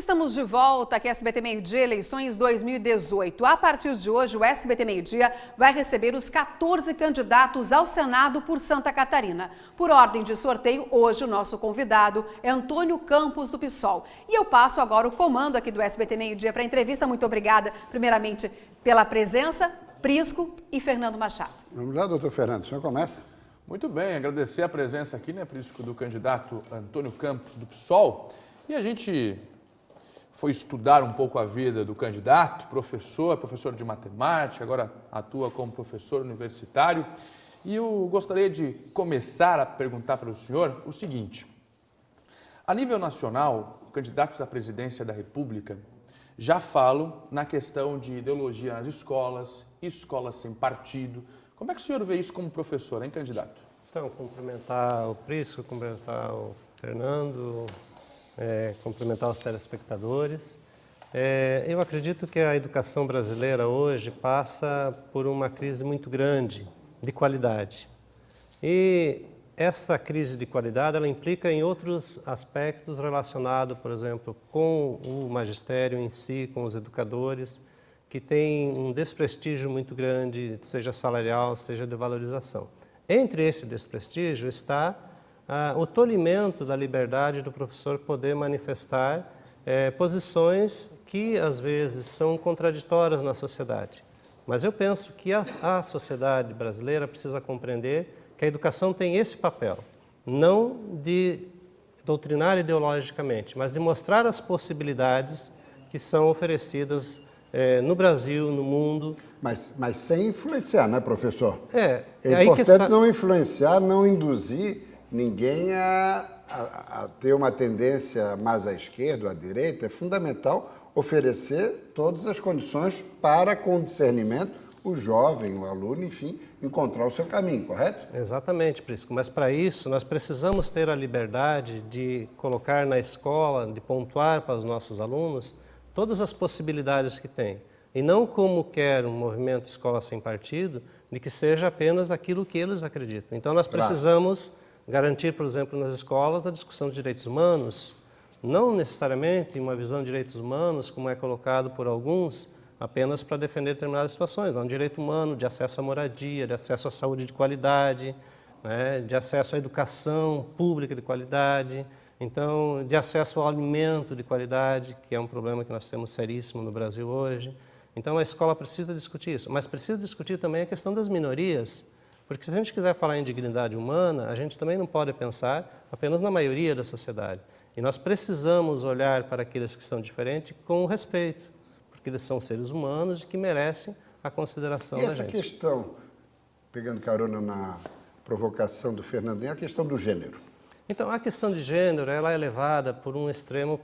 Estamos de volta aqui, SBT Meio-Dia, eleições 2018. A partir de hoje, o SBT Meio-Dia vai receber os 14 candidatos ao Senado por Santa Catarina. Por ordem de sorteio, hoje o nosso convidado é Antônio Campos, do PSOL. E eu passo agora o comando aqui do SBT Meio-Dia para a entrevista. Muito obrigada, primeiramente, pela presença, Prisco e Fernando Machado. Vamos lá, doutor Fernando, o senhor começa. Muito bem, agradecer a presença aqui, né, Prisco, do candidato Antônio Campos, do PSOL. E a gente foi estudar um pouco a vida do candidato, professor de matemática, agora atua como professor universitário. E eu gostaria de começar a perguntar para o senhor o seguinte: a nível nacional, candidatos à presidência da República já falam na questão de ideologia nas escolas, escolas sem partido. Como é que o senhor vê isso como professor, hein, candidato? Então, cumprimentar o Prisco, cumprimentar o Fernando, cumprimentar os telespectadores. Eu acredito que a educação brasileira hoje passa por uma crise muito grande de qualidade. E essa crise de qualidade, ela implica em outros aspectos relacionados, por exemplo, com o magistério em si, com os educadores, que tem um desprestígio muito grande, seja salarial, seja de valorização. Entre esse desprestígio está o tolimento da liberdade do professor poder manifestar posições que, às vezes, são contraditórias na sociedade. Mas eu penso que a sociedade brasileira precisa compreender que a educação tem esse papel, não de doutrinar ideologicamente, mas de mostrar as possibilidades que são oferecidas no Brasil, no mundo. Mas sem influenciar, né, professor? É importante não influenciar, não induzir ninguém a ter uma tendência mais à esquerda ou à direita. É fundamental oferecer todas as condições para, com discernimento, o jovem, o aluno, enfim, encontrar o seu caminho, correto? Exatamente, Prisco. Mas para isso nós precisamos ter a liberdade de colocar na escola, de pontuar para os nossos alunos todas as possibilidades que tem. E não como quer um movimento Escola Sem Partido, de que seja apenas aquilo que eles acreditam. Então nós precisamos garantir, por exemplo, nas escolas a discussão de direitos humanos, não necessariamente uma visão de direitos humanos, como é colocado por alguns, apenas para defender determinadas situações. Um direito humano de acesso à moradia, de acesso à saúde de qualidade, né, de acesso à educação pública de qualidade, então, de acesso ao alimento de qualidade, que é um problema que nós temos seríssimo no Brasil hoje. Então, a escola precisa discutir isso, mas precisa discutir também a questão das minorias, porque se a gente quiser falar em dignidade humana, a gente também não pode pensar apenas na maioria da sociedade. E nós precisamos olhar para aqueles que são diferentes com respeito, porque eles são seres humanos e que merecem a consideração da gente. E essa questão, pegando carona na provocação do Fernandinho, é a questão do gênero. Então, a questão de gênero ela é levada por um extremo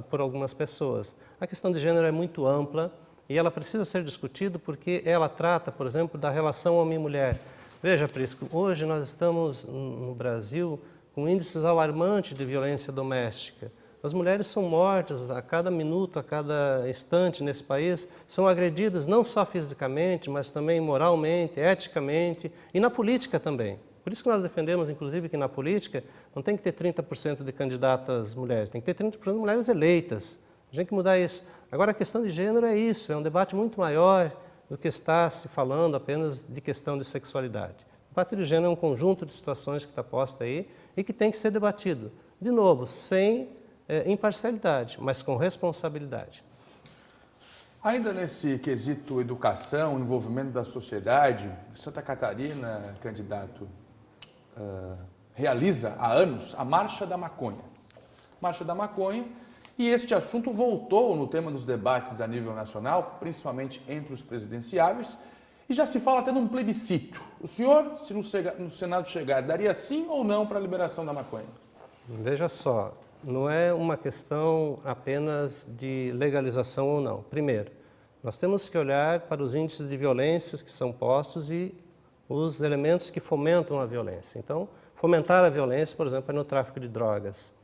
por algumas pessoas. A questão de gênero é muito ampla e ela precisa ser discutida porque ela trata, por exemplo, da relação homem-mulher. Veja, Prisco, hoje nós estamos no Brasil com índices alarmantes de violência doméstica. As mulheres são mortas a cada minuto, a cada instante nesse país, são agredidas não só fisicamente, mas também moralmente, eticamente e na política também. Por isso que nós defendemos, inclusive, que na política não tem que ter 30% de candidatas mulheres, tem que ter 30% de mulheres eleitas. A gente tem que mudar isso. Agora, a questão de gênero é isso, é um debate muito maior do que está se falando apenas de questão de sexualidade. O debate de gênero é um conjunto de situações que está posta aí e que tem que ser debatido. De novo, sem imparcialidade, mas com responsabilidade. Ainda nesse quesito educação, envolvimento da sociedade, Santa Catarina, candidato, realiza há anos a Marcha da Maconha. Marcha da Maconha, e este assunto voltou no tema dos debates a nível nacional, principalmente entre os presidenciáveis, e já se fala até num plebiscito. O senhor, se no Senado chegar, daria sim ou não para a liberação da maconha? Veja só, não é uma questão apenas de legalização ou não. Primeiro, nós temos que olhar para os índices de violências que são postos e os elementos que fomentam a violência. Então, fomentar a violência, por exemplo, é no tráfico de drogas.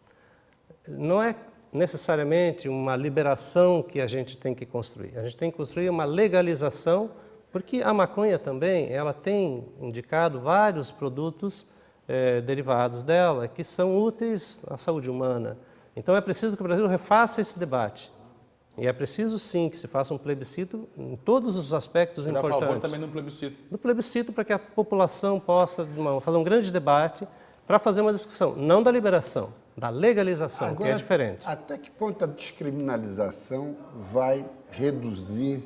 Não é necessariamente uma liberação que a gente tem que construir. A gente tem que construir uma legalização, porque a maconha também ela tem indicado vários produtos derivados dela que são úteis à saúde humana. Então é preciso que o Brasil refaça esse debate. E é preciso, sim, que se faça um plebiscito em todos os aspectos importantes. A favor também do plebiscito. Do plebiscito, para que a população possa fazer um grande debate para fazer uma discussão, não da liberação, da legalização, Agora, que é diferente. Até que ponto a descriminalização vai reduzir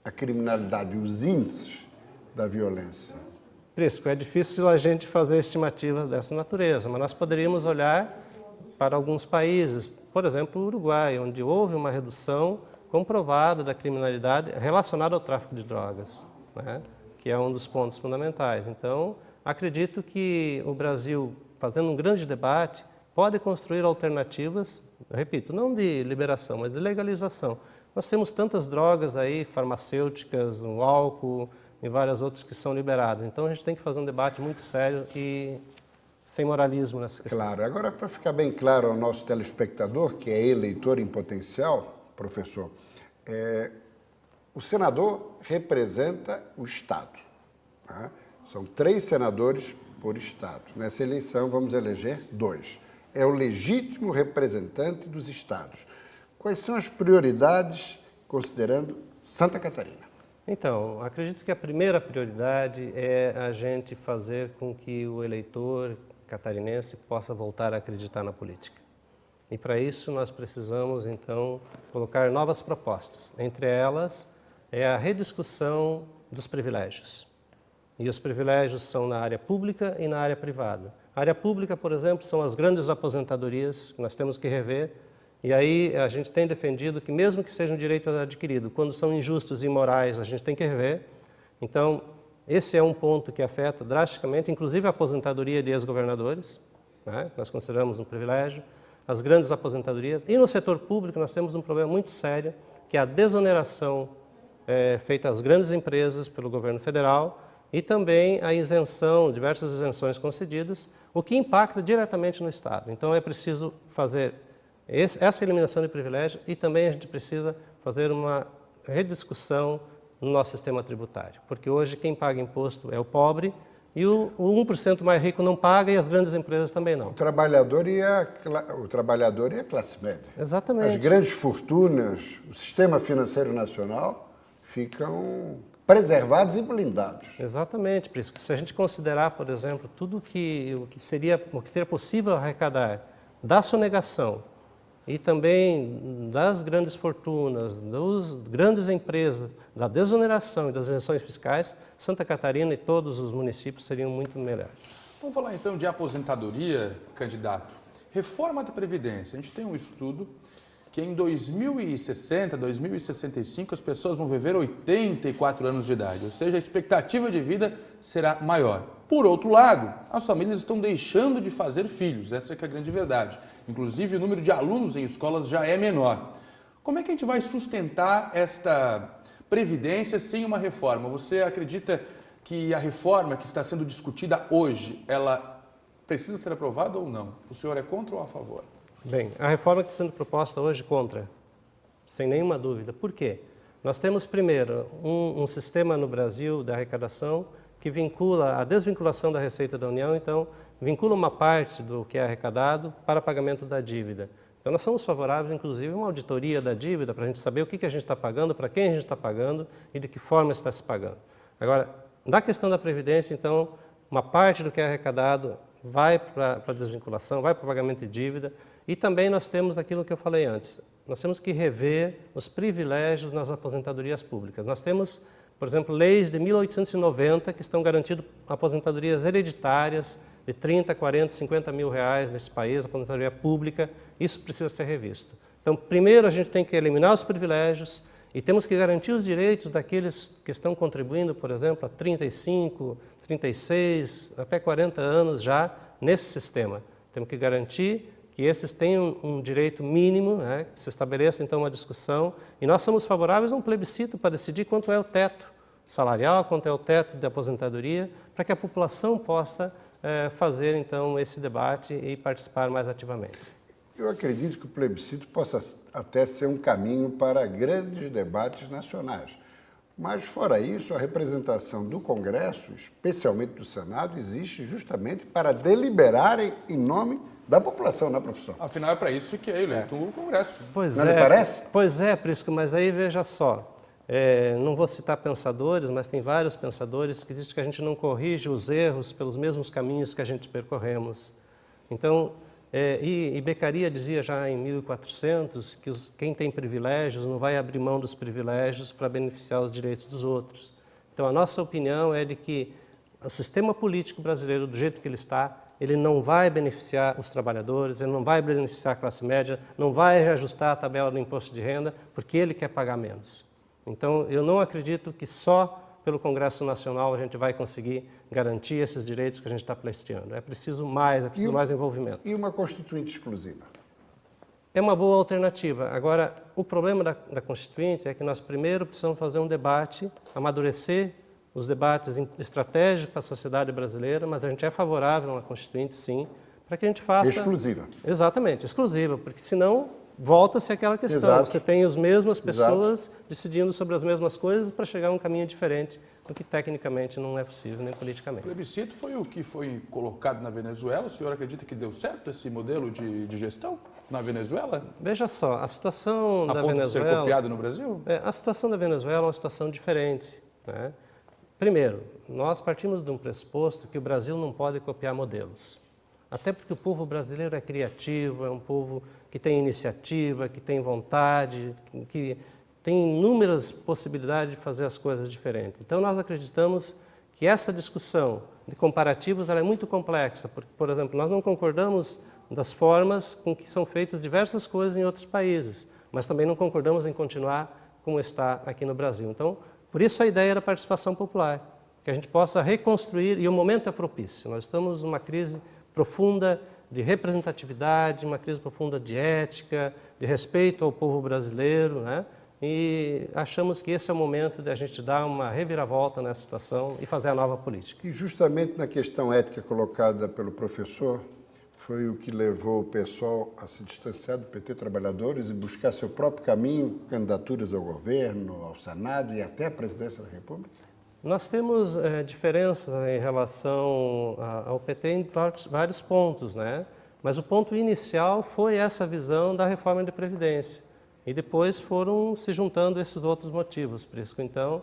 a criminalidade e os índices da violência? Prisco, é difícil a gente fazer estimativas dessa natureza, mas nós poderíamos olhar para alguns países, por exemplo, o Uruguai, onde houve uma redução comprovada da criminalidade relacionada ao tráfico de drogas, né? Que é um dos pontos fundamentais. Então, acredito que o Brasil, fazendo um grande debate, pode construir alternativas, repito, não de liberação, mas de legalização. Nós temos tantas drogas aí, farmacêuticas, o álcool e várias outras que são liberadas. Então, a gente tem que fazer um debate muito sério e sem moralismo nessa questão. Claro. Agora, para ficar bem claro ao nosso telespectador, que é eleitor em potencial, professor, o senador representa o Estado. Tá? São 3 senadores por Estado. Nessa eleição, vamos eleger 2. É o legítimo representante dos Estados. Quais são as prioridades, considerando Santa Catarina? Então, acredito que a primeira prioridade é a gente fazer com que o eleitor catarinense possa voltar a acreditar na política. E para isso nós precisamos, então, colocar novas propostas. Entre elas, é a rediscussão dos privilégios. E os privilégios são na área pública e na área privada. A área pública, por exemplo, são as grandes aposentadorias que nós temos que rever. E aí a gente tem defendido que mesmo que seja um direito adquirido, quando são injustos e imorais, a gente tem que rever. Então, esse é um ponto que afeta drasticamente, inclusive a aposentadoria de ex-governadores, né? Nós consideramos um privilégio, as grandes aposentadorias. E no setor público nós temos um problema muito sério, que é a desoneração feita às grandes empresas pelo governo federal e também a isenção, diversas isenções concedidas, o que impacta diretamente no Estado. Então é preciso fazer essa eliminação de privilégio e também a gente precisa fazer uma rediscussão no nosso sistema tributário, porque hoje quem paga imposto é o pobre e o 1% mais rico não paga e as grandes empresas também não. O trabalhador e a classe média. Exatamente. As grandes fortunas, o sistema financeiro nacional ficam preservados e blindados. Exatamente, por isso que se a gente considerar, por exemplo, tudo o que seria possível arrecadar da sonegação e também das grandes fortunas, das grandes empresas, da desoneração e das isenções fiscais, Santa Catarina e todos os municípios seriam muito melhores. Vamos falar então de aposentadoria, candidato. Reforma da Previdência. A gente tem um estudo que em 2060, 2065, as pessoas vão viver 84 anos de idade, ou seja, a expectativa de vida será maior. Por outro lado, as famílias estão deixando de fazer filhos, essa é que é a grande verdade. Inclusive, o número de alunos em escolas já é menor. Como é que a gente vai sustentar esta previdência sem uma reforma? Você acredita que a reforma que está sendo discutida hoje, ela precisa ser aprovada ou não? O senhor é contra ou a favor? Bem, a reforma que está sendo proposta hoje contra, sem nenhuma dúvida. Por quê? Nós temos, primeiro, um sistema no Brasil de arrecadação que vincula a desvinculação da receita da União, então, vincula uma parte do que é arrecadado para pagamento da dívida. Então, nós somos favoráveis, inclusive, a uma auditoria da dívida para a gente saber o que a gente está pagando, para quem a gente está pagando e de que forma está se pagando. Agora, na questão da Previdência, então, uma parte do que é arrecadado vai para a desvinculação, vai para o pagamento de dívida e também nós temos aquilo que eu falei antes, nós temos que rever os privilégios nas aposentadorias públicas. Nós temos, por exemplo, leis de 1890 que estão garantindo aposentadorias hereditárias de 30, 40, 50 mil reais nesse país, aposentadoria pública, isso precisa ser revisto. Então, primeiro a gente tem que eliminar os privilégios e temos que garantir os direitos daqueles que estão contribuindo, por exemplo, a 35, 36, até 40 anos já nesse sistema. Temos que garantir que esses tenham um direito mínimo, né, que se estabeleça então uma discussão, e nós somos favoráveis a um plebiscito para decidir quanto é o teto salarial, quanto é o teto de aposentadoria, para que a população possa fazer então esse debate e participar mais ativamente. Eu acredito que o plebiscito possa até ser um caminho para grandes debates nacionais. Mas, fora isso, a representação do Congresso, especialmente do Senado, existe justamente para deliberarem em nome da população, né, professor? Afinal, é para isso que é eleito o Congresso. Pois Não lhe parece? Pois é, Prisco, mas aí veja só. Não vou citar pensadores, mas tem vários pensadores que dizem que a gente não corrige os erros pelos mesmos caminhos que a gente percorremos. Então, e Beccaria dizia já em 1400 que quem tem privilégios não vai abrir mão dos privilégios para beneficiar os direitos dos outros. Então, a nossa opinião é de que o sistema político brasileiro, do jeito que ele está, ele não vai beneficiar os trabalhadores, ele não vai beneficiar a classe média, não vai reajustar a tabela do imposto de renda, porque ele quer pagar menos. Então, eu não acredito que só pelo Congresso Nacional a gente vai conseguir garantir esses direitos que a gente está pleiteando. É preciso mais envolvimento. E uma Constituinte exclusiva? É uma boa alternativa. Agora, o problema da Constituinte é que nós primeiro precisamos fazer um debate, amadurecer os debates estratégicos para a sociedade brasileira, mas a gente é favorável a uma Constituinte, sim, para que a gente faça... Exclusiva. Exatamente, exclusiva, porque senão volta-se àquela questão. Exato. Você tem as mesmas pessoas decidindo sobre as mesmas coisas para chegar a um caminho diferente, o que tecnicamente não é possível, nem politicamente. O plebiscito foi o que foi colocado na Venezuela. O senhor acredita que deu certo esse modelo de gestão na Venezuela? Veja só, a situação da A ponto de Venezuela... ser copiado no Brasil? A situação da Venezuela é uma situação diferente, né? Primeiro, nós partimos de um pressuposto que o Brasil não pode copiar modelos. Até porque o povo brasileiro é criativo, é um povo que tem iniciativa, que tem vontade, que tem inúmeras possibilidades de fazer as coisas diferentes. Então, nós acreditamos que essa discussão de comparativos ela é muito complexa, porque, por exemplo, nós não concordamos das formas com que são feitas diversas coisas em outros países, mas também não concordamos em continuar como está aqui no Brasil. Então, por isso a ideia da participação popular, que a gente possa reconstruir, e o momento é propício. Nós estamos numa crise profunda de representatividade, uma crise profunda de ética, de respeito ao povo brasileiro, né? E achamos que esse é o momento de a gente dar uma reviravolta nessa situação e fazer a nova política. E justamente na questão ética colocada pelo professor, foi o que levou o PSOL a se distanciar do PT Trabalhadores e buscar seu próprio caminho, candidaturas ao governo, ao Senado e até à presidência da República? Nós temos diferenças em relação ao PT em vários pontos, né? Mas o ponto inicial foi essa visão da reforma de Previdência. E depois foram se juntando esses outros motivos, Prisco, então,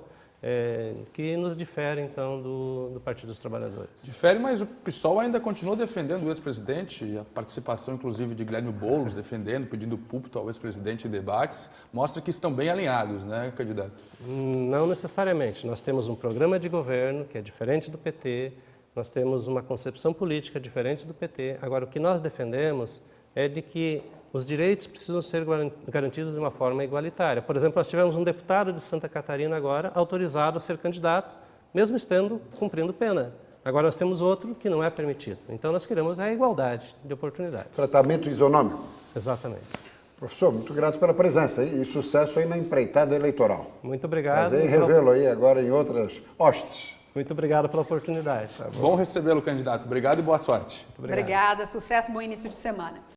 que nos difere, então, do Partido dos Trabalhadores. Difere, mas o PSOL ainda continua defendendo o ex-presidente, a participação, inclusive, de Guilherme Boulos, defendendo, pedindo púlpito ao ex-presidente em debates, mostra que estão bem alinhados, né, candidato? Não necessariamente. Nós temos um programa de governo que é diferente do PT, nós temos uma concepção política diferente do PT. Agora, o que nós defendemos é de que os direitos precisam ser garantidos de uma forma igualitária. Por exemplo, nós tivemos um deputado de Santa Catarina agora autorizado a ser candidato, mesmo estando cumprindo pena. Agora nós temos outro que não é permitido. Então nós queremos a igualdade de oportunidades. Tratamento isonômico. Exatamente. Professor, muito grato pela presença e sucesso aí na empreitada eleitoral. Muito obrigado. Prazer em revê-lo aí agora em outras hostes. Muito obrigado pela oportunidade. Bom recebê-lo, candidato. Obrigado e boa sorte. Muito obrigado. Obrigada, sucesso, bom início de semana.